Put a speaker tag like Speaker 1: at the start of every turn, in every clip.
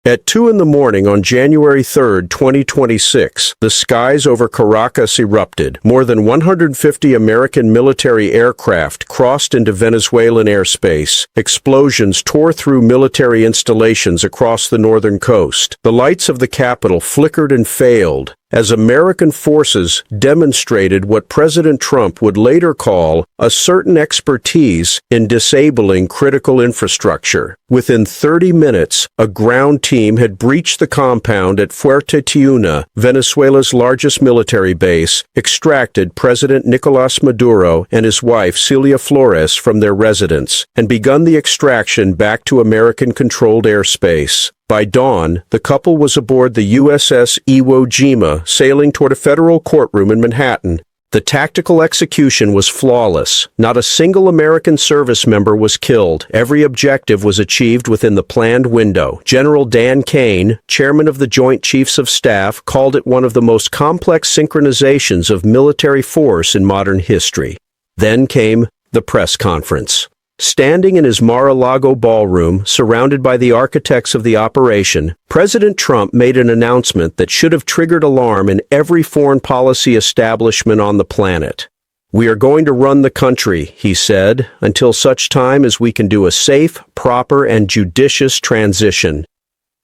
Speaker 1: At 2 in the morning on January 3, 2026, the skies over Caracas erupted. More than 150 American military aircraft crossed into Venezuelan airspace. Explosions tore through military installations across the northern coast. The lights of the capital flickered and failed as American forces demonstrated what President Trump would later call a certain expertise in disabling critical infrastructure. Within 30 minutes, a ground team had breached the compound at Fuerte Tiuna, Venezuela's largest military base, extracted President Nicolás Maduro and his wife Celia Flores from their residence, and begun the extraction back to American-controlled airspace. By dawn, the couple was aboard the USS Iwo Jima, sailing toward a federal courtroom in Manhattan. The tactical execution was flawless. Not a single American service member was killed. Every objective was achieved within the planned window. General Dan Kane, chairman of the Joint Chiefs of Staff, called it one of the most complex synchronizations of military force in modern history. Then came the press conference. Standing in his Mar-a-Lago ballroom, surrounded by the architects of the operation, President Trump made an announcement that should have triggered alarm in every foreign policy establishment on the planet. "We are going to run the country," he said, "until such time as we can do a safe, proper, and judicious transition.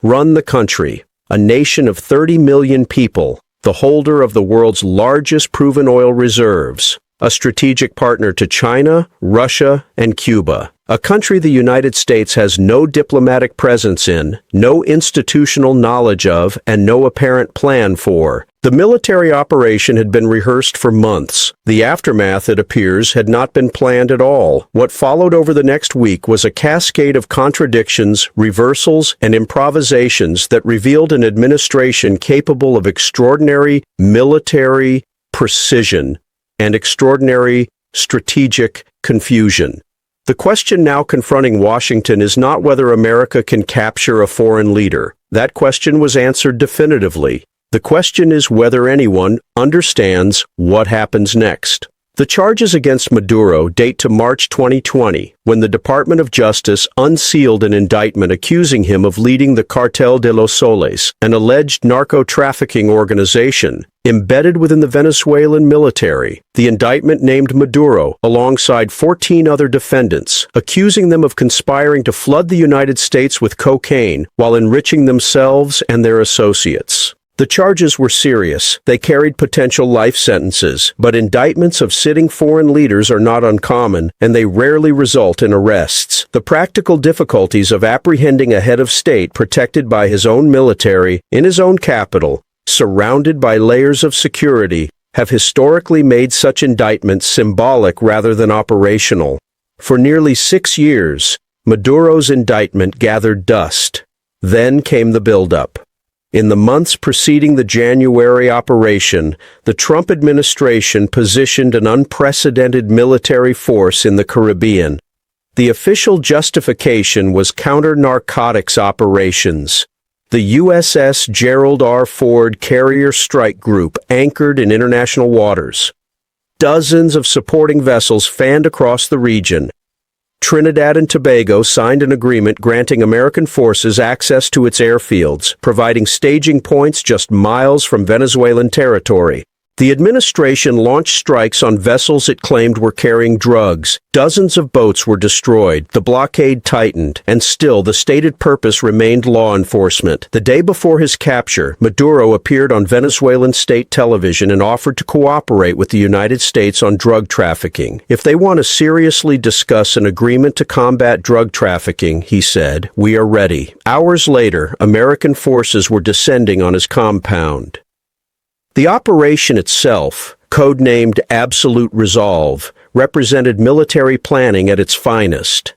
Speaker 1: Run the country, a nation of 30 million people, the holder of the world's largest proven oil reserves, a strategic partner to China, Russia, and Cuba, a country the United States has no diplomatic presence in, no institutional knowledge of, and no apparent plan for." The military operation had been rehearsed for months. The aftermath, it appears, had not been planned at all. What followed over the next week was a cascade of contradictions, reversals, and improvisations that revealed an administration capable of extraordinary military precision and extraordinary strategic confusion. The question now confronting Washington is not whether America can capture a foreign leader. That question was answered definitively. The question is whether anyone understands what happens next. The charges against Maduro date to March 2020, when the Department of Justice unsealed an indictment accusing him of leading the Cartel de los Soles, an alleged narco-trafficking organization embedded within the Venezuelan military. The indictment named Maduro alongside 14 other defendants, accusing them of conspiring to flood the United States with cocaine while enriching themselves and their associates. The charges were serious. They carried potential life sentences, but indictments of sitting foreign leaders are not uncommon, and they rarely result in arrests. The practical difficulties of apprehending a head of state protected by his own military, in his own capital, surrounded by layers of security, have historically made such indictments symbolic rather than operational. For nearly 6 years, Maduro's indictment gathered dust. Then came the buildup. In the months preceding the January operation, the Trump administration positioned an unprecedented military force in the Caribbean. The official justification was counter-narcotics operations. The USS Gerald R. Ford Carrier Strike Group anchored in international waters. Dozens of supporting vessels fanned across the region. Trinidad and Tobago signed an agreement granting American forces access to its airfields, providing staging points just miles from Venezuelan territory. The administration launched strikes on vessels it claimed were carrying drugs. Dozens of boats were destroyed, the blockade tightened, and still the stated purpose remained law enforcement. The day before his capture, Maduro appeared on Venezuelan state television and offered to cooperate with the United States on drug trafficking. "If they want to seriously discuss an agreement to combat drug trafficking," he said, "we are ready." Hours later, American forces were descending on his compound. The operation itself, codenamed Absolute Resolve, represented military planning at its finest.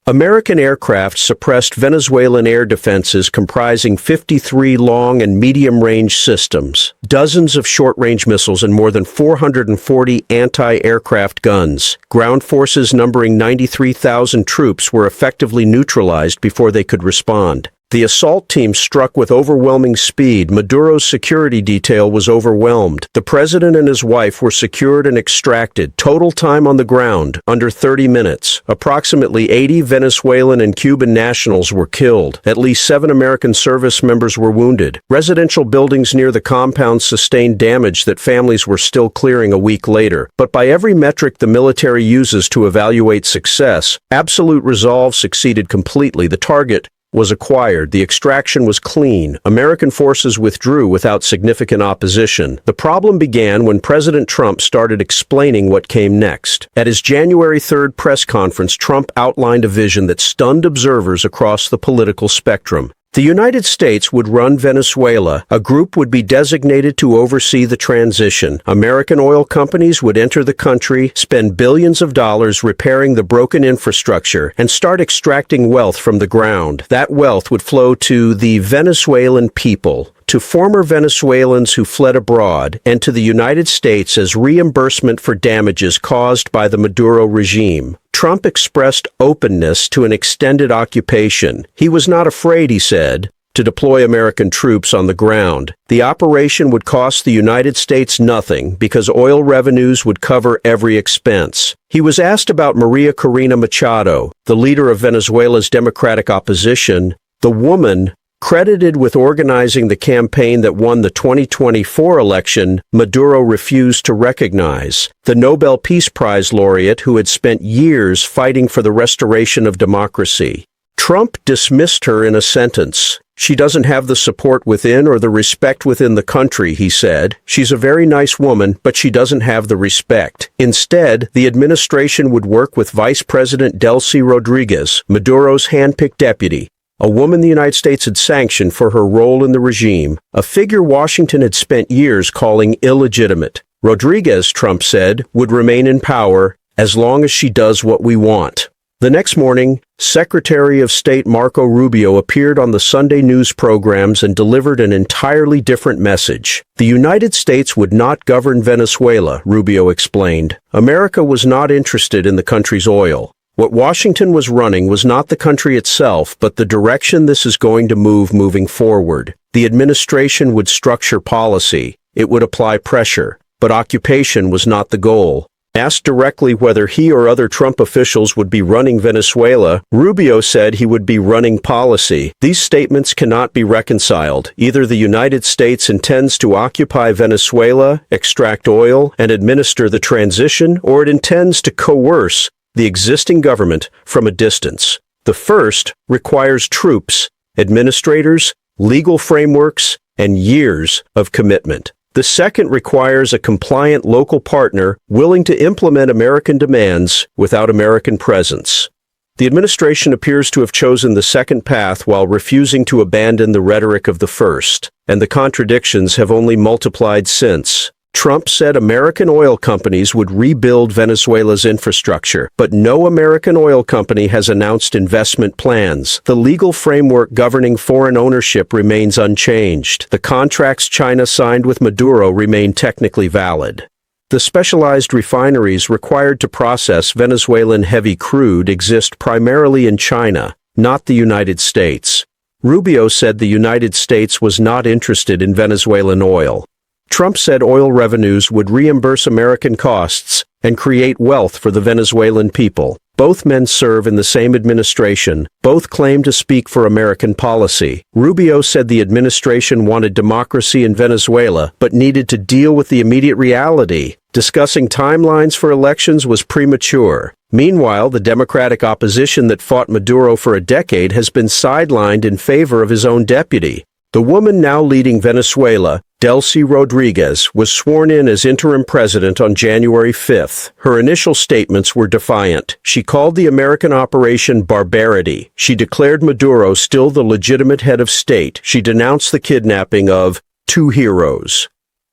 Speaker 1: American aircraft suppressed Venezuelan air defenses comprising 53 long and medium-range systems, dozens of short-range missiles, and more than 440 anti-aircraft guns. Ground forces numbering 93,000 troops were effectively neutralized before they could respond. The assault team struck with overwhelming speed. Maduro's security detail was overwhelmed. The president and his wife were secured and extracted. Total time on the ground, under 30 minutes. Approximately 80 Venezuelan and Cuban nationals were killed. At least 7 American service members were wounded. Residential buildings near the compound sustained damage that families were still clearing a week later. But by every metric the military uses to evaluate success, absolute resolve succeeded completely. The target was acquired. The extraction was clean. American forces withdrew without significant opposition. The problem began when President Trump started explaining what came next. At his January 3rd press conference, Trump outlined a vision that stunned observers across the political spectrum. The United States would run Venezuela. A group would be designated to oversee the transition. American oil companies would enter the country, spend billions of dollars repairing the broken infrastructure, and start extracting wealth from the ground. That wealth would flow to the Venezuelan people, to former Venezuelans who fled abroad, and to the United States as reimbursement for damages caused by the Maduro regime. Trump expressed openness to an extended occupation. He was not afraid, he said, to deploy American troops on the ground. The operation would cost the United States nothing because oil revenues would cover every expense. He was asked about Maria Corina Machado, the leader of Venezuela's democratic opposition, the woman credited with organizing the campaign that won the 2024 election. Maduro refused to recognize. The Nobel Peace Prize laureate who had spent years fighting for the restoration of democracy. Trump dismissed her in a sentence. She doesn't have the support within or the respect within the country, he said. She's a very nice woman, but she doesn't have the respect. Instead, the administration would work with Vice President Delcy Rodriguez, Maduro's handpicked deputy, a woman the United States had sanctioned for her role in the regime, a figure Washington had spent years calling illegitimate. Rodriguez, Trump said, would remain in power as long as she does what we want. The next morning, Secretary of State Marco Rubio appeared on the Sunday news programs and delivered an entirely different message. The United States would not govern Venezuela, Rubio explained. America was not interested in the country's oil. What Washington was running was not the country itself, but the direction this is going to moving forward. The administration would structure policy. It would apply pressure. But occupation was not the goal. Asked directly whether he or other Trump officials would be running Venezuela, Rubio said he would be running policy. These statements cannot be reconciled. Either the United States intends to occupy Venezuela, extract oil, and administer the transition, or it intends to coerce the existing government from a distance. The first requires troops, administrators, legal frameworks, and years of commitment. The second requires a compliant local partner willing to implement American demands without American presence. The administration appears to have chosen the second path while refusing to abandon the rhetoric of the first, and the contradictions have only multiplied since. Trump said American oil companies would rebuild Venezuela's infrastructure, but no American oil company has announced investment plans. The legal framework governing foreign ownership remains unchanged. The contracts China signed with Maduro remain technically valid. The specialized refineries required to process Venezuelan heavy crude exist primarily in China, not the United States. Rubio said the United States was not interested in Venezuelan oil. Trump said oil revenues would reimburse American costs and create wealth for the Venezuelan people. Both men serve in the same administration. Both claim to speak for American policy. Rubio said the administration wanted democracy in Venezuela, but needed to deal with the immediate reality. Discussing timelines for elections was premature. Meanwhile, the Democratic opposition that fought Maduro for a decade has been sidelined in favor of his own deputy. The woman now leading Venezuela, Delcy Rodriguez, was sworn in as interim president on January 5th. Her initial statements were defiant. She called the American operation barbarity. She declared Maduro still the legitimate head of state. She denounced the kidnapping of 2 heroes.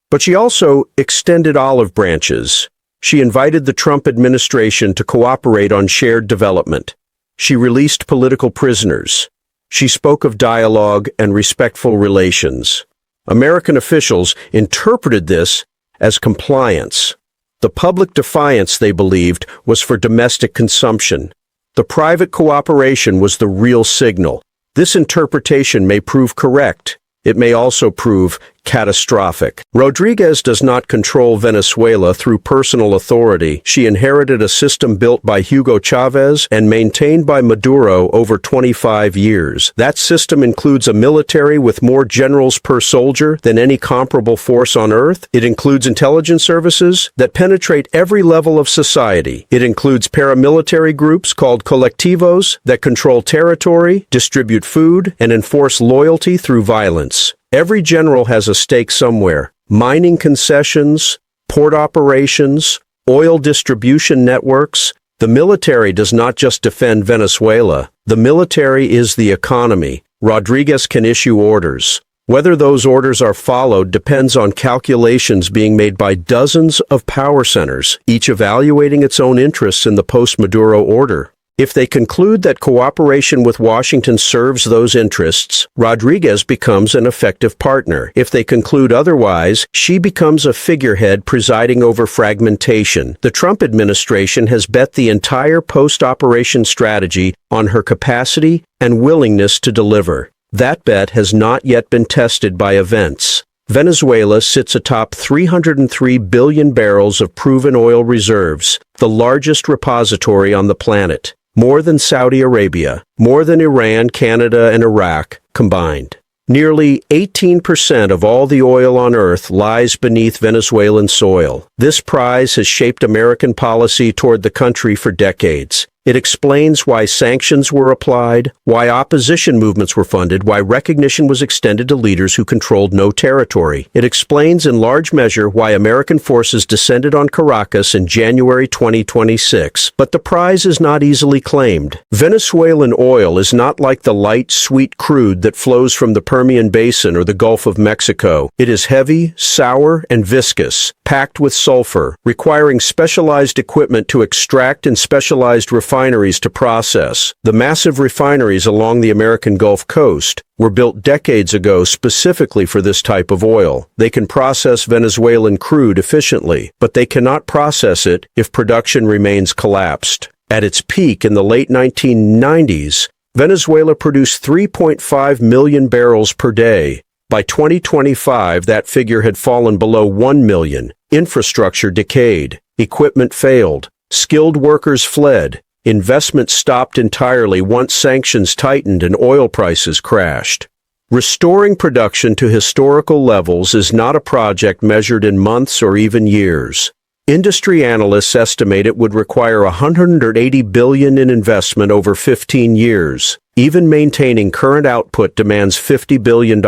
Speaker 1: But she also extended olive branches. She invited the Trump administration to cooperate on shared development. She released political prisoners. She spoke of dialogue and respectful relations. American officials interpreted this as compliance. The public defiance, they believed, was for domestic consumption. The private cooperation was the real signal. This interpretation may prove correct. It may also prove catastrophic. Rodriguez does not control Venezuela through personal authority. She inherited a system built by Hugo Chavez and maintained by Maduro over 25 years. That system includes a military with more generals per soldier than any comparable force on Earth. It includes intelligence services that penetrate every level of society. It includes paramilitary groups called colectivos that control territory, distribute food, and enforce loyalty through violence. Every general has a stake somewhere. Mining concessions, port operations, oil distribution networks. The military does not just defend Venezuela. The military is the economy. Rodriguez can issue orders. Whether those orders are followed depends on calculations being made by dozens of power centers, each evaluating its own interests in the post-Maduro order. If they conclude that cooperation with Washington serves those interests, Rodriguez becomes an effective partner. If they conclude otherwise, she becomes a figurehead presiding over fragmentation. The Trump administration has bet the entire post-operation strategy on her capacity and willingness to deliver. That bet has not yet been tested by events. Venezuela sits atop 303 billion barrels of proven oil reserves, the largest repository on the planet. More than Saudi Arabia, more than Iran, Canada, and Iraq combined. Nearly 18% of all the oil on Earth lies beneath Venezuelan soil. This prize has shaped American policy toward the country for decades. It explains why sanctions were applied, why opposition movements were funded, why recognition was extended to leaders who controlled no territory. It explains in large measure why American forces descended on Caracas in January 2026. But the prize is not easily claimed. Venezuelan oil is not like the light, sweet crude that flows from the Permian Basin or the Gulf of Mexico. It is heavy, sour, and viscous, packed with sulfur, requiring specialized equipment to extract and specialized refineries to process. The massive refineries along the American Gulf Coast were built decades ago specifically for this type of oil. They can process Venezuelan crude efficiently, but they cannot process it if production remains collapsed. At its peak in the late 1990s, Venezuela produced 3.5 million barrels per day. By 2025, that figure had fallen below 1 million. Infrastructure decayed. Equipment failed. Skilled workers fled. Investment stopped entirely once sanctions tightened and oil prices crashed. Restoring production to historical levels is not a project measured in months or even years. Industry analysts estimate it would require $180 billion in investment over 15 years. Even maintaining current output demands $50 billion.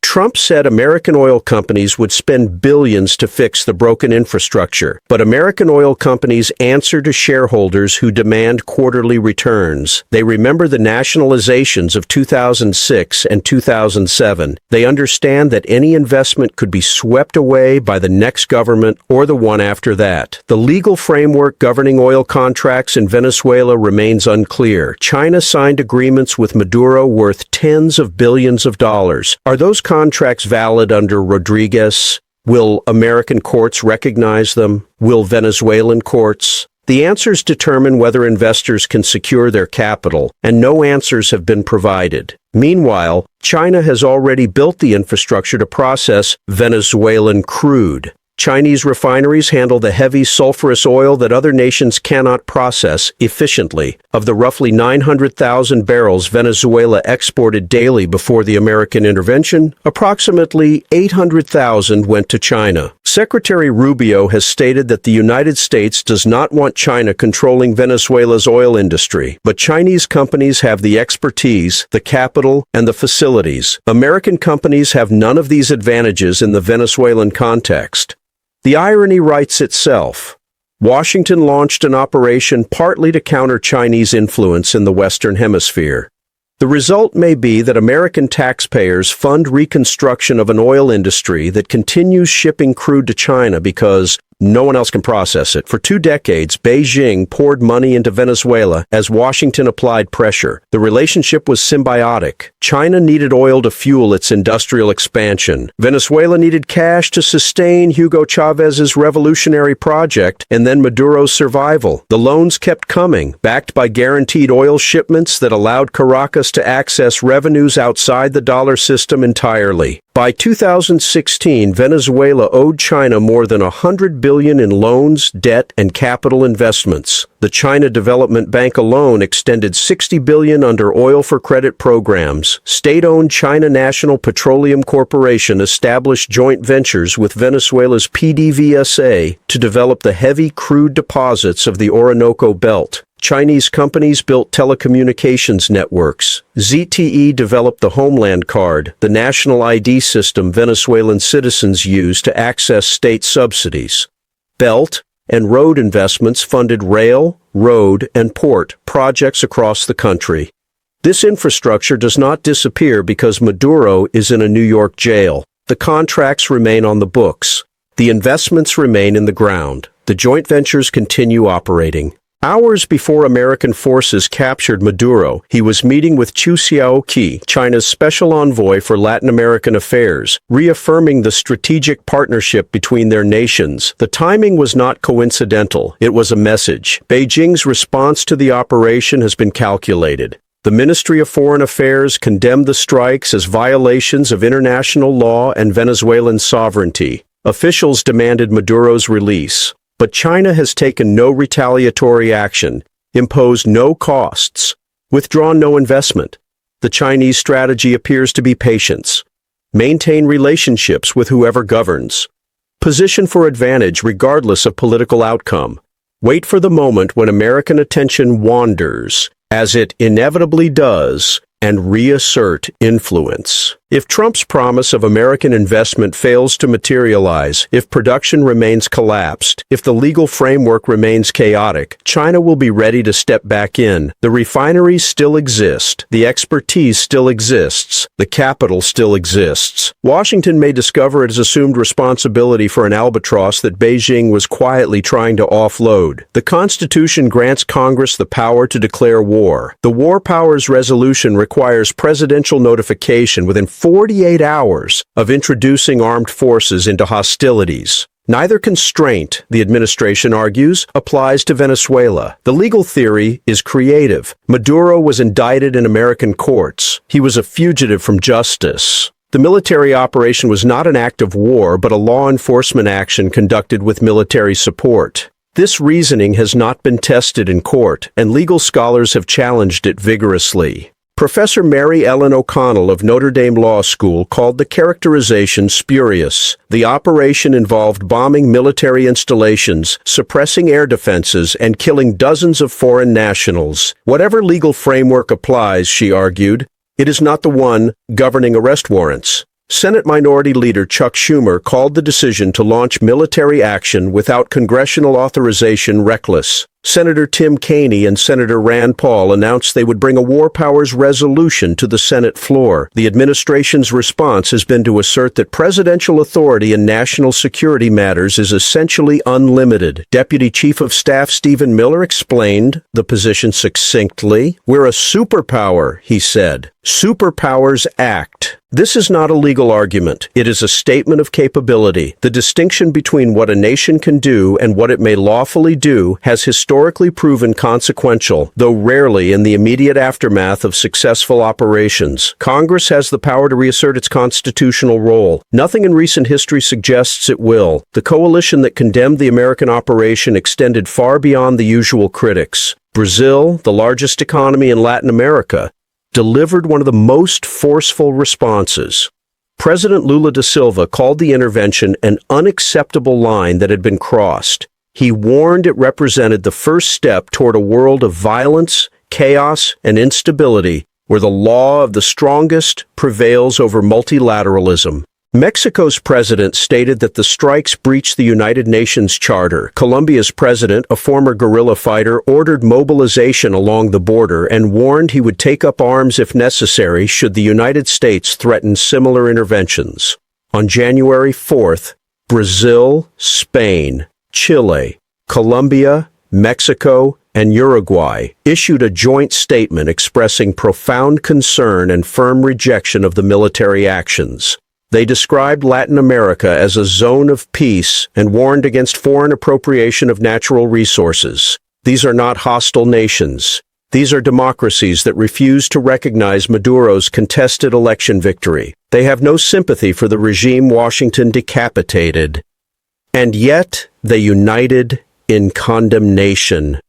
Speaker 1: Trump said American oil companies would spend billions to fix the broken infrastructure, but American oil companies answer to shareholders who demand quarterly returns. They remember the nationalizations of 2006 and 2007. They understand that any investment could be swept away by the next government or the one after that. The legal framework governing oil contracts in Venezuela remains unclear. China signed agreements with Maduro worth tens of billions of dollars. Are those contracts valid under Rodriguez? Will American courts recognize them? Will Venezuelan courts? The answers determine whether investors can secure their capital, and no answers have been provided. Meanwhile, China has already built the infrastructure to process Venezuelan crude. Chinese refineries handle the heavy sulfurous oil that other nations cannot process efficiently. Of the roughly 900,000 barrels Venezuela exported daily before the American intervention, approximately 800,000 went to China. Secretary Rubio has stated that the United States does not want China controlling Venezuela's oil industry, but Chinese companies have the expertise, the capital, and the facilities. American companies have none of these advantages in the Venezuelan context. The irony writes itself. Washington launched an operation partly to counter Chinese influence in the Western Hemisphere. The result may be that American taxpayers fund reconstruction of an oil industry that continues shipping crude to China because No one else can process it. For 2 decades, Beijing poured money into Venezuela as Washington applied pressure. The relationship was symbiotic. China needed oil to fuel its industrial expansion. Venezuela needed cash to sustain Hugo Chávez's revolutionary project and then Maduro's survival. The loans kept coming, backed by guaranteed oil shipments that allowed Caracas to access revenues outside the dollar system entirely. By 2016, Venezuela owed China more than $100 billion in loans, debt, and capital investments. The China Development Bank alone extended $60 billion under oil for credit programs. State-owned China National Petroleum Corporation established joint ventures with Venezuela's PDVSA to develop the heavy crude deposits of the Orinoco Belt. Chinese companies built telecommunications networks. ZTE developed the Homeland Card, the national ID system Venezuelan citizens use to access state subsidies. Belt and road investments funded rail, road, and port projects across the country. This infrastructure does not disappear because Maduro is in a New York jail. The contracts remain on the books. The investments remain in the ground. The joint ventures continue operating. Hours before American forces captured Maduro, he was meeting with Chu Xiaoqi, China's special envoy for Latin American affairs, reaffirming the strategic partnership between their nations. The timing was not coincidental. It was a message. Beijing's response to the operation has been calculated. The Ministry of Foreign Affairs condemned the strikes as violations of international law and Venezuelan sovereignty. Officials demanded Maduro's release. But China has taken no retaliatory action, imposed no costs, withdrawn no investment. The Chinese strategy appears to be patience. Maintain relationships with whoever governs. Position for advantage regardless of political outcome. Wait for the moment when American attention wanders, as it inevitably does, and reassert influence. If Trump's promise of American investment fails to materialize, if production remains collapsed, if the legal framework remains chaotic, China will be ready to step back in. The refineries still exist. The expertise still exists. The capital still exists. Washington may discover it has assumed responsibility for an albatross that Beijing was quietly trying to offload. The Constitution grants Congress the power to declare war. The War Powers Resolution requires presidential notification within 48 hours of introducing armed forces into hostilities. Neither constraint, the administration argues, applies to Venezuela. The legal theory is creative. Maduro was indicted in American courts. He was a fugitive from justice. The military operation was not an act of war, but a law enforcement action conducted with military support. This reasoning has not been tested in court, and legal scholars have challenged it vigorously. Professor Mary Ellen O'Connell of Notre Dame Law School called the characterization spurious. The operation involved bombing military installations, suppressing air defenses, and killing dozens of foreign nationals. Whatever legal framework applies, she argued, it is not the one governing arrest warrants. Senate Minority Leader Chuck Schumer called the decision to launch military action without congressional authorization reckless. Senator Tim Kaine and Senator Rand Paul announced they would bring a War Powers resolution to the Senate floor. The administration's response has been to assert that presidential authority in national security matters is essentially unlimited. Deputy Chief of Staff Stephen Miller explained the position succinctly. "We're a superpower," he said. Superpowers act. This is not a legal argument. It is a statement of capability. The distinction between what a nation can do and what it may lawfully do has historically proven consequential, though rarely in the immediate aftermath of successful operations. Congress has the power to reassert its constitutional role. Nothing in recent history suggests it will. The coalition that condemned the American operation extended far beyond the usual critics. Brazil, the largest economy in Latin America, delivered one of the most forceful responses. President Lula da Silva called the intervention an unacceptable line that had been crossed. He warned it represented the first step toward a world of violence, chaos, and instability, where the law of the strongest prevails over multilateralism. Mexico's president stated that the strikes breached the United Nations Charter. Colombia's president, a former guerrilla fighter, ordered mobilization along the border and warned he would take up arms if necessary should the United States threaten similar interventions. On January 4th, Brazil, Spain, Chile, Colombia, Mexico, and Uruguay issued a joint statement expressing profound concern and firm rejection of the military actions. They described Latin America as a zone of peace and warned against foreign appropriation of natural resources. These are not hostile nations. These are democracies that refuse to recognize Maduro's contested election victory. They have no sympathy for the regime Washington decapitated. And yet, they united in condemnation.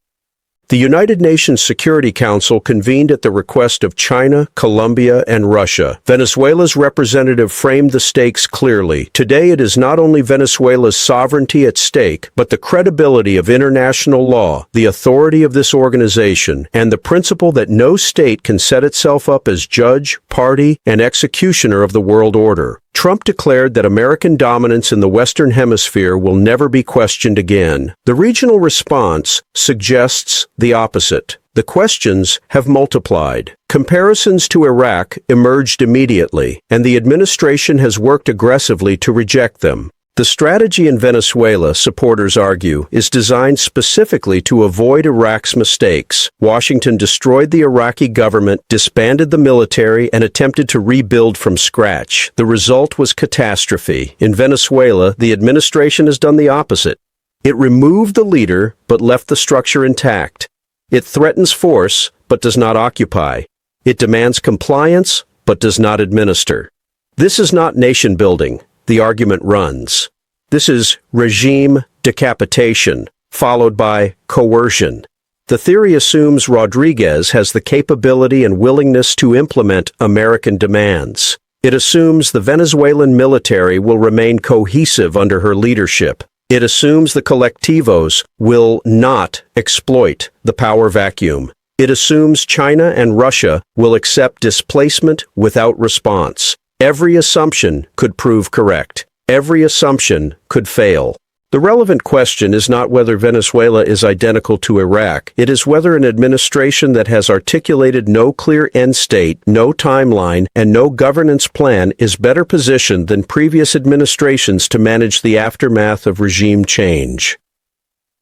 Speaker 1: The United Nations Security Council convened at the request of China, Colombia, and Russia. Venezuela's representative framed the stakes clearly. Today it is not only Venezuela's sovereignty at stake, but the credibility of international law, the authority of this organization, and the principle that no state can set itself up as judge, party, and executioner of the world order. Trump declared that American dominance in the Western Hemisphere will never be questioned again. The regional response suggests the opposite. The questions have multiplied. Comparisons to Iraq emerged immediately, and the administration has worked aggressively to reject them. The strategy in Venezuela, supporters argue, is designed specifically to avoid Iraq's mistakes. Washington destroyed the Iraqi government, disbanded the military, and attempted to rebuild from scratch. The result was catastrophe. In Venezuela, the administration has done the opposite. It removed the leader, but left the structure intact. It threatens force, but does not occupy. It demands compliance, but does not administer. This is not nation building. The argument runs. This is regime decapitation, followed by coercion. The theory assumes Rodriguez has the capability and willingness to implement American demands. It assumes the Venezuelan military will remain cohesive under her leadership. It assumes the colectivos will not exploit the power vacuum. It assumes China and Russia will accept displacement without response. Every assumption could prove correct. Every assumption could fail. The relevant question is not whether Venezuela is identical to Iraq. It is whether an administration that has articulated no clear end state, no timeline, and no governance plan is better positioned than previous administrations to manage the aftermath of regime change.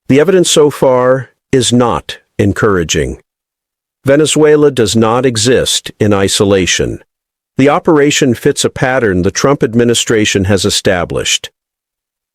Speaker 1: The evidence so far is not encouraging. Venezuela does not exist in isolation. The operation fits a pattern the Trump administration has established.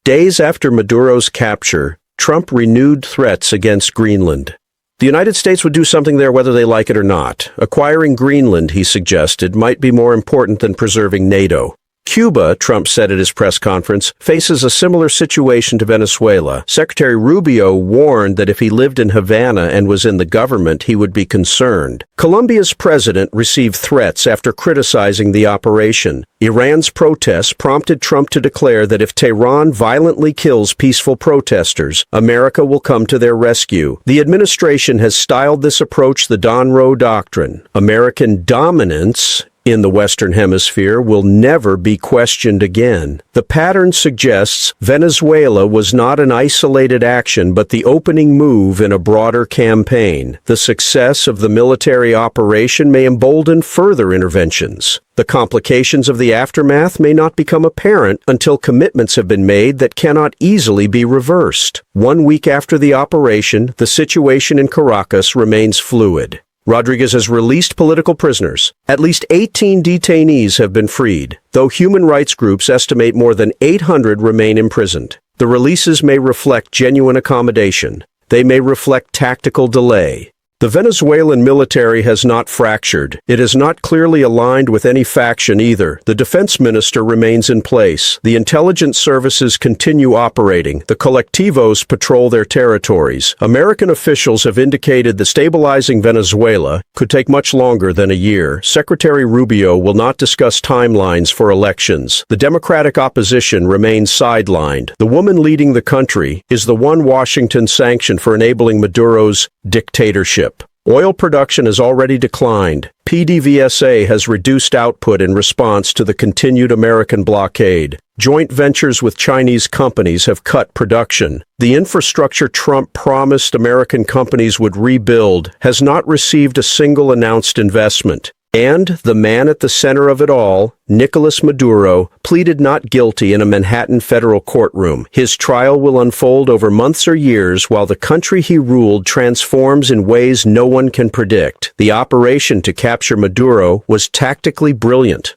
Speaker 1: Days after Maduro's capture, Trump renewed threats against Greenland. The United States would do something there whether they like it or not. Acquiring Greenland, he suggested, might be more important than preserving NATO. Cuba, Trump said at his press conference, faces a similar situation to Venezuela. Secretary Rubio warned that if he lived in Havana and was in the government, he would be concerned. Colombia's president received threats after criticizing the operation. Iran's protests prompted Trump to declare that if Tehran violently kills peaceful protesters, America will come to their rescue. The administration has styled this approach the Donroe Doctrine. American dominance in the Western Hemisphere will never be questioned again. The pattern suggests Venezuela was not an isolated action but the opening move in a broader campaign. The success of the military operation may embolden further interventions. The complications of the aftermath may not become apparent until commitments have been made that cannot easily be reversed. 1 week after the operation, the situation in Caracas remains fluid. Rodriguez has released political prisoners. At least 18 detainees have been freed, though human rights groups estimate more than 800 remain imprisoned. The releases may reflect genuine accommodation. They may reflect tactical delay. The Venezuelan military has not fractured. It is not clearly aligned with any faction either. The defense minister remains in place. The intelligence services continue operating. The colectivos patrol their territories. American officials have indicated that stabilizing Venezuela could take much longer than a year. Secretary Rubio will not discuss timelines for elections. The Democratic opposition remains sidelined. The woman leading the country is the one Washington sanctioned for enabling Maduro's dictatorship. Oil production has already declined. PDVSA has reduced output in response to the continued American blockade. Joint ventures with Chinese companies have cut production. The infrastructure Trump promised American companies would rebuild has not received a single announced investment. And the man at the center of it all, Nicolás Maduro, pleaded not guilty in a Manhattan federal courtroom. His trial will unfold over months or years while the country he ruled transforms in ways no one can predict. The operation to capture Maduro was tactically brilliant.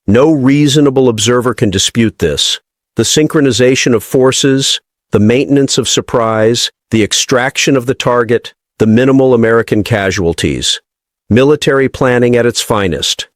Speaker 1: No reasonable observer can dispute this. The synchronization of forces, the maintenance of surprise, the extraction of the target, the minimal American casualties. Military planning at its finest.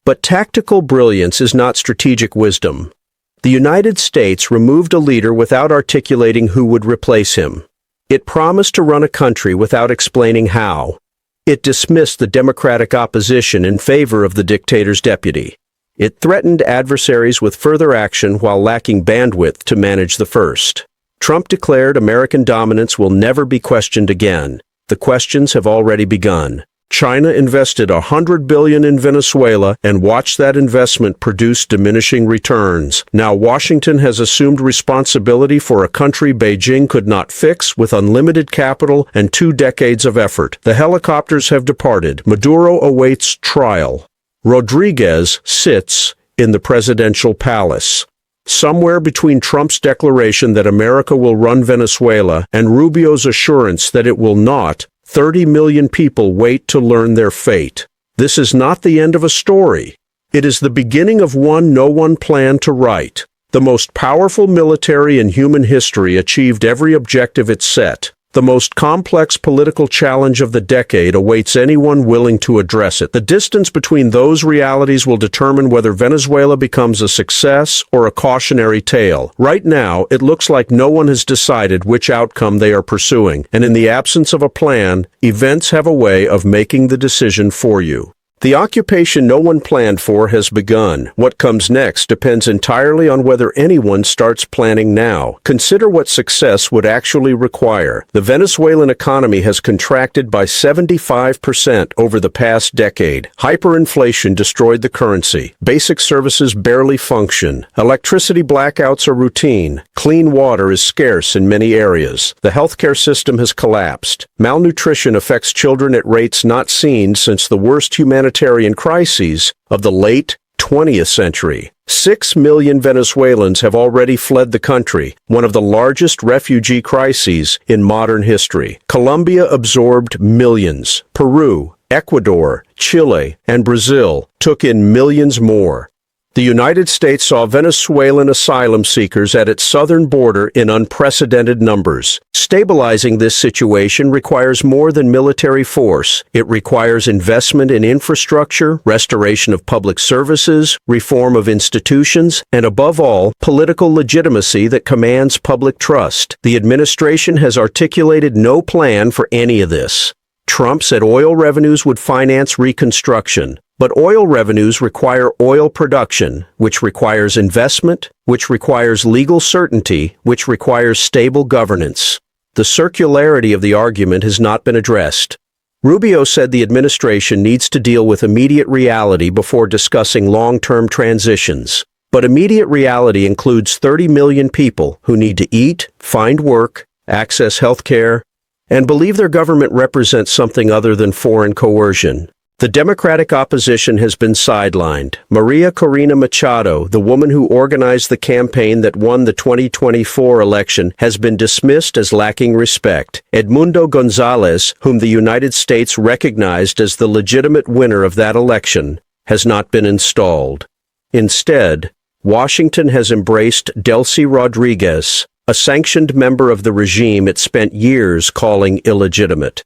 Speaker 1: But tactical brilliance is not strategic wisdom. The United States removed a leader without articulating who would replace him. It promised to run a country without explaining how. It dismissed the Democratic opposition in favor of the dictator's deputy. It threatened adversaries with further action while lacking bandwidth to manage the first. Trump declared American dominance will never be questioned again. The questions have already begun. China invested $100 billion in Venezuela and watched that investment produce diminishing returns. Now Washington has assumed responsibility for a country Beijing could not fix with unlimited capital and 2 decades of effort. The helicopters have departed. Maduro awaits trial. Rodriguez sits in the presidential palace. Somewhere between Trump's declaration that America will run Venezuela and Rubio's assurance that it will not, 30 million people wait to learn their fate. This is not the end of a story. It is the beginning of one no one planned to write. The most powerful military in human history achieved every objective it set. The most complex political challenge of the decade awaits anyone willing to address it. The distance between those realities will determine whether Venezuela becomes a success or a cautionary tale. Right now, it looks like no one has decided which outcome they are pursuing, and in the absence of a plan, events have a way of making the decision for you. The occupation no one planned for has begun. What comes next depends entirely on whether anyone starts planning now. Consider what success would actually require. The Venezuelan economy has contracted by 75% over the past decade. Hyperinflation destroyed the currency. Basic services barely function. Electricity blackouts are routine. Clean water is scarce in many areas. The healthcare system has collapsed. Malnutrition affects children at rates not seen since the worst humanitarian crises of the late 20th century. 6 million Venezuelans have already fled the country, one of the largest refugee crises in modern history. Colombia absorbed millions. Peru, Ecuador, Chile, and Brazil took in millions more. The United States saw Venezuelan asylum seekers at its southern border in unprecedented numbers. Stabilizing this situation requires more than military force. It requires investment in infrastructure, restoration of public services, reform of institutions, and above all, political legitimacy that commands public trust. The administration has articulated no plan for any of this. Trump said oil revenues would finance reconstruction. But oil revenues require oil production, which requires investment, which requires legal certainty, which requires stable governance. The circularity of the argument has not been addressed. Rubio said the administration needs to deal with immediate reality before discussing long-term transitions. But immediate reality includes 30 million people who need to eat, find work, access health care, and believe their government represents something other than foreign coercion. The Democratic opposition has been sidelined. Maria Corina Machado, the woman who organized the campaign that won the 2024 election, has been dismissed as lacking respect. Edmundo Gonzalez, whom the United States recognized as the legitimate winner of that election, has not been installed. Instead, Washington has embraced Delcy Rodriguez, a sanctioned member of the regime it spent years calling illegitimate.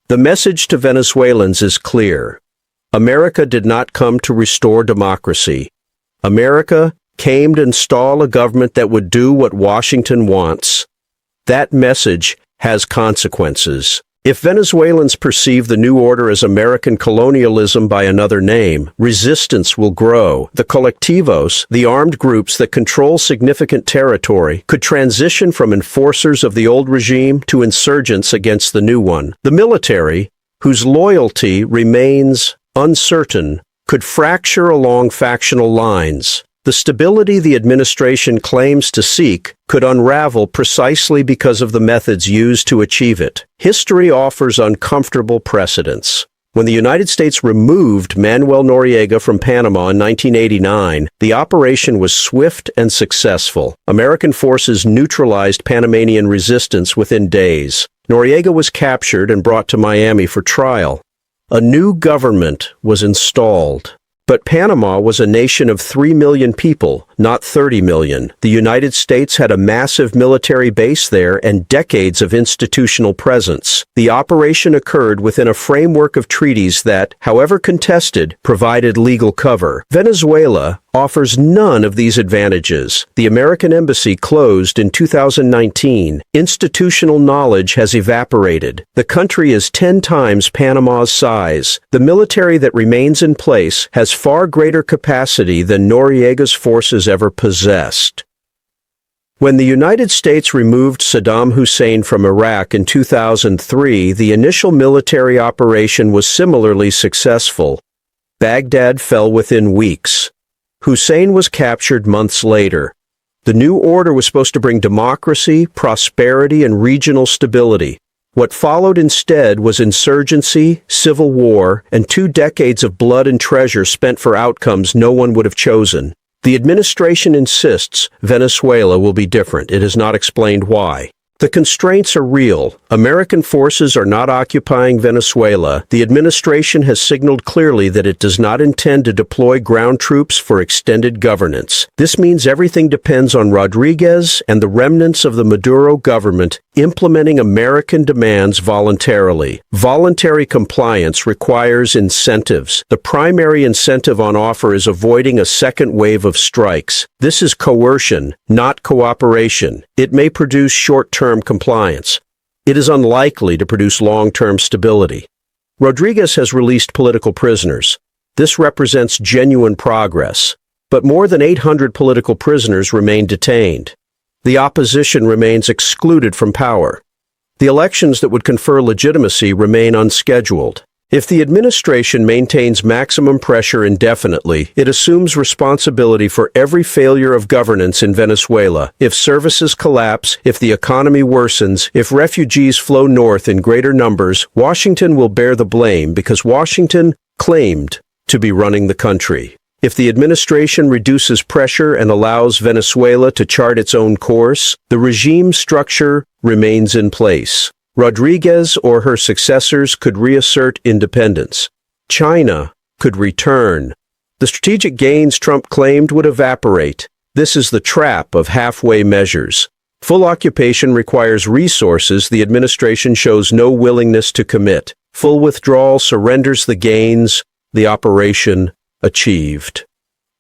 Speaker 1: The message to Venezuelans is clear. America did not come to restore democracy. America came to install a government that would do what Washington wants. That message has consequences. If Venezuelans perceive the new order as American colonialism by another name, resistance will grow. The colectivos, the armed groups that control significant territory, could transition from enforcers of the old regime to insurgents against the new one. The military, whose loyalty remains uncertain, could fracture along factional lines. The stability the administration claims to seek could unravel precisely because of the methods used to achieve it. History offers uncomfortable precedents. When the United States removed Manuel Noriega from Panama in 1989, the operation was swift and successful. American forces neutralized Panamanian resistance within days. Noriega was captured and brought to Miami for trial. A new government was installed. But Panama was a nation of 3 million people, not 30 million. The United States had a massive military base there and decades of institutional presence. The operation occurred within a framework of treaties that, however contested, provided legal cover. Venezuela offers none of these advantages. The American embassy closed in 2019. Institutional knowledge has evaporated. The country is 10 times Panama's size. The military that remains in place has far greater capacity than Noriega's forces ever possessed. When the United States removed Saddam Hussein from Iraq in 2003, the initial military operation was similarly successful. Baghdad fell within weeks. Hussein was captured months later. The new order was supposed to bring democracy, prosperity, and regional stability. What followed instead was insurgency, civil war, and 2 decades of blood and treasure spent for outcomes no one would have chosen. The administration insists Venezuela will be different. It has not explained why. The constraints are real. American forces are not occupying Venezuela. The administration has signaled clearly that it does not intend to deploy ground troops for extended governance. This means everything depends on Rodriguez and the remnants of the Maduro government implementing American demands voluntarily. Voluntary compliance requires incentives. The primary incentive on offer is avoiding a second wave of strikes. This is coercion, not cooperation. It may produce short-term compliance. It is unlikely to produce long-term stability. Rodriguez has released political prisoners. This represents genuine progress. But more than 800 political prisoners remain detained. The opposition remains excluded from power. The elections that would confer legitimacy remain unscheduled. If the administration maintains maximum pressure indefinitely, it assumes responsibility for every failure of governance in Venezuela. If services collapse, if the economy worsens, if refugees flow north in greater numbers, Washington will bear the blame because Washington claimed to be running the country. If the administration reduces pressure and allows Venezuela to chart its own course, the regime structure remains in place. Rodriguez or her successors could reassert independence. China could return. The strategic gains Trump claimed would evaporate. This is the trap of halfway measures. Full occupation requires resources the administration shows no willingness to commit. Full withdrawal surrenders the gains the operation achieved.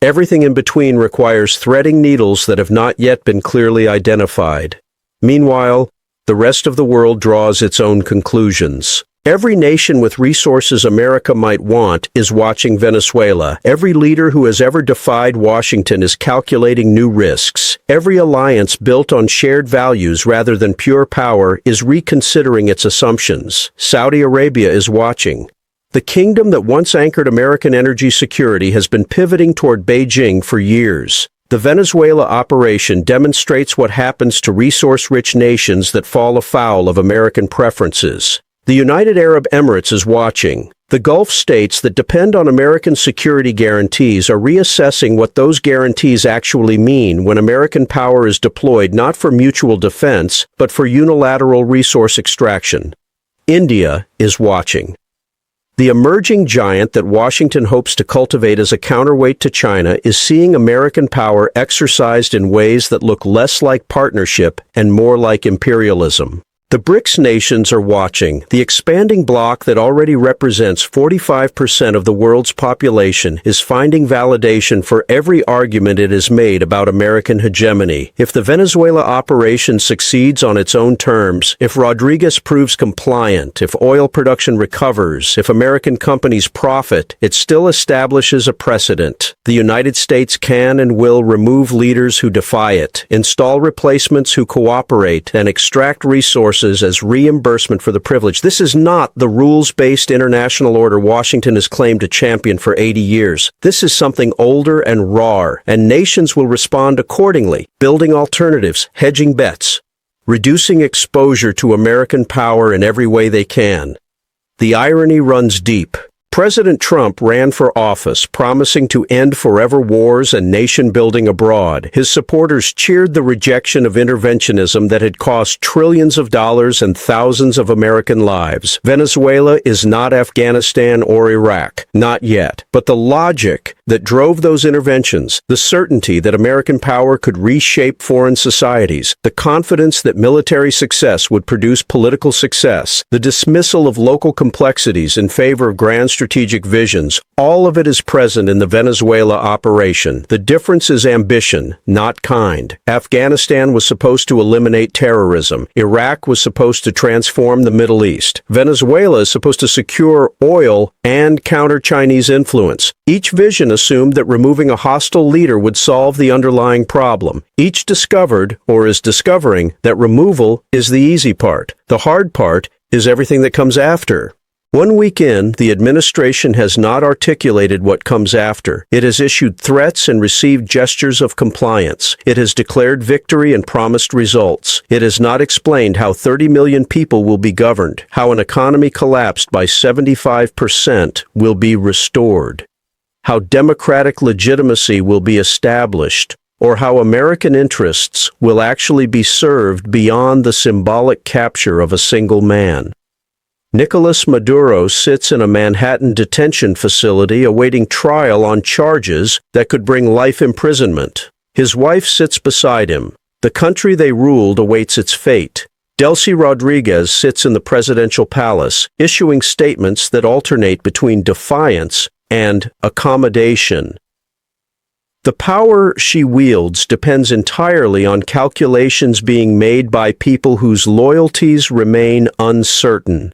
Speaker 1: Everything in between requires threading needles that have not yet been clearly identified. Meanwhile, the rest of the world draws its own conclusions. Every nation with resources America might want is watching Venezuela. Every leader who has ever defied Washington is calculating new risks. Every alliance built on shared values rather than pure power is reconsidering its assumptions. Saudi Arabia is watching. The kingdom that once anchored American energy security has been pivoting toward Beijing for years. The Venezuela operation demonstrates what happens to resource-rich nations that fall afoul of American preferences. The United Arab Emirates is watching. The Gulf states that depend on American security guarantees are reassessing what those guarantees actually mean when American power is deployed not for mutual defense, but for unilateral resource extraction. India is watching. The emerging giant that Washington hopes to cultivate as a counterweight to China is seeing American power exercised in ways that look less like partnership and more like imperialism. The BRICS nations are watching. The expanding bloc that already represents 45% of the world's population is finding validation for every argument it has made about American hegemony. If the Venezuela operation succeeds on its own terms, if Rodriguez proves compliant, if oil production recovers, if American companies profit, it still establishes a precedent. The United States can and will remove leaders who defy it, install replacements who cooperate, and extract resources as reimbursement for the privilege. This is not the rules-based international order Washington has claimed to champion for 80 years. This is something older and raw, and nations will respond accordingly, building alternatives, hedging bets, reducing exposure to American power in every way they can. The irony runs deep. President Trump ran for office, promising to end forever wars and nation-building abroad. His supporters cheered the rejection of interventionism that had cost trillions of dollars and thousands of American lives. Venezuela is not Afghanistan or Iraq. Not yet. But the logic that drove those interventions, the certainty that American power could reshape foreign societies, the confidence that military success would produce political success, the dismissal of local complexities in favor of grand strategic visions, all of it is present in the Venezuela operation. The difference is ambition, not kind. Afghanistan was supposed to eliminate terrorism. Iraq was supposed to transform the Middle East. Venezuela is supposed to secure oil and counter Chinese influence. Each vision assumed that removing a hostile leader would solve the underlying problem. Each discovered, or is discovering, that removal is the easy part. The hard part is everything that comes after. 1 week in, the administration has not articulated what comes after. It has issued threats and received gestures of compliance. It has declared victory and promised results. It has not explained how 30 million people will be governed, how an economy collapsed by 75% will be restored, how democratic legitimacy will be established, or how American interests will actually be served beyond the symbolic capture of a single man. Nicolás Maduro sits in a Manhattan detention facility awaiting trial on charges that could bring life imprisonment. His wife sits beside him. The country they ruled awaits its fate. Delcy Rodriguez sits in the presidential palace, issuing statements that alternate between defiance and accommodation. The power she wields depends entirely on calculations being made by people whose loyalties remain uncertain.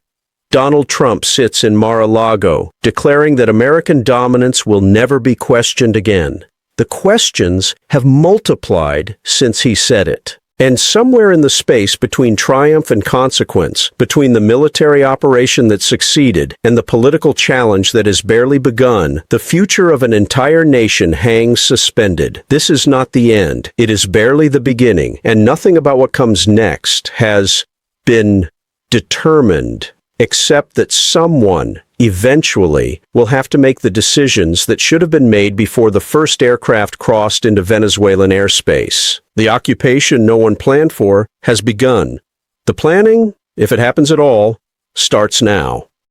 Speaker 1: Donald Trump sits in Mar-a-Lago, declaring that American dominance will never be questioned again. The questions have multiplied since he said it. And somewhere in the space between triumph and consequence, between the military operation that succeeded and the political challenge that has barely begun, the future of an entire nation hangs suspended. This is not the end. It is barely the beginning, and nothing about what comes next has been determined, except that someone, eventually, will have to make the decisions that should have been made before the first aircraft crossed into Venezuelan airspace. The occupation no one planned for has begun. The planning, if it happens at all, starts now.